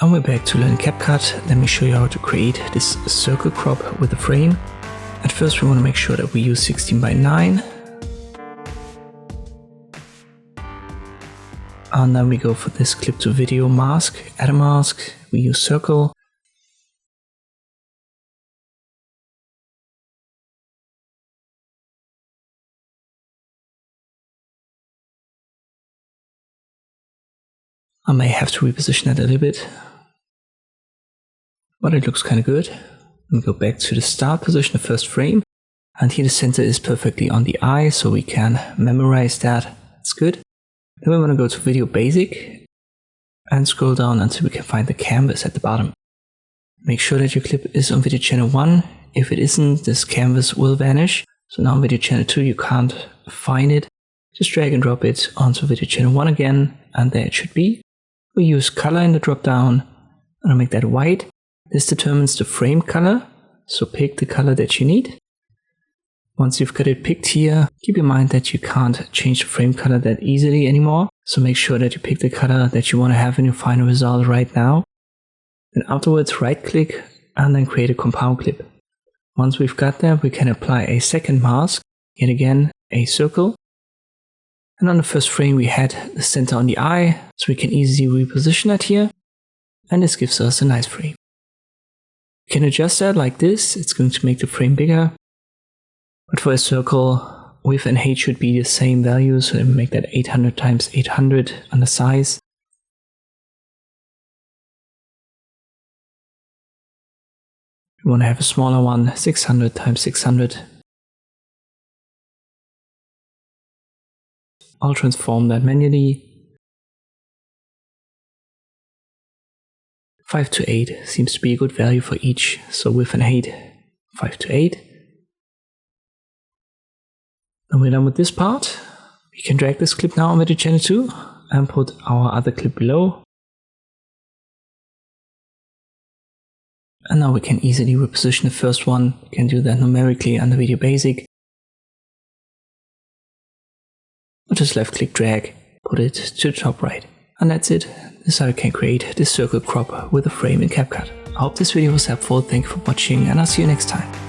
And we're back to learn CapCut. Let me show you how to create this circle crop with a frame. At first we want to make sure that we use 16 by 9. And then we go for this clip to video mask, add a mask, we use circle. I may have to reposition it a little bit, but it looks kind of good. We go back to the start position, the first frame, and here the center is perfectly on the eye, so we can memorize that. It's good. Then we want to go to Video Basic and scroll down until we can find the canvas at the bottom. Make sure that your clip is on video channel 1. If it isn't, this canvas will vanish. So now on video channel 2 you can't find it. Just drag and drop it onto video channel 1 again, and there it should be. We use color in the drop down, and I'll make that white. This determines the frame color, so pick the color that you need. Once you've got it picked here, keep in mind that you can't change the frame color that easily anymore, so make sure that you pick the color that you want to have in your final result right now. Then afterwards right click and then create a compound clip. Once we've got that, we can apply a second mask, yet again a circle. And on the first frame we had the center on the eye, so we can easily reposition that here, and this gives us a nice frame. You can adjust that like this, it's going to make the frame bigger. But for a circle, width and height should be the same value, so we make that 800 times 800 on the size. We want to have a smaller one, 600 times 600. I'll transform that manually. 5 to 8 seems to be a good value for each, so width and height 5 to 8. And we're done with this part. We can drag this clip now on video channel 2 and put our other clip below. And now we can easily reposition the first one. We can do that numerically under Video Basic. Or just left click drag, put it to the top right. And that's it. This is how you can create this circle crop with a frame in CapCut. I hope this video was helpful. Thank you for watching, and I'll see you next time.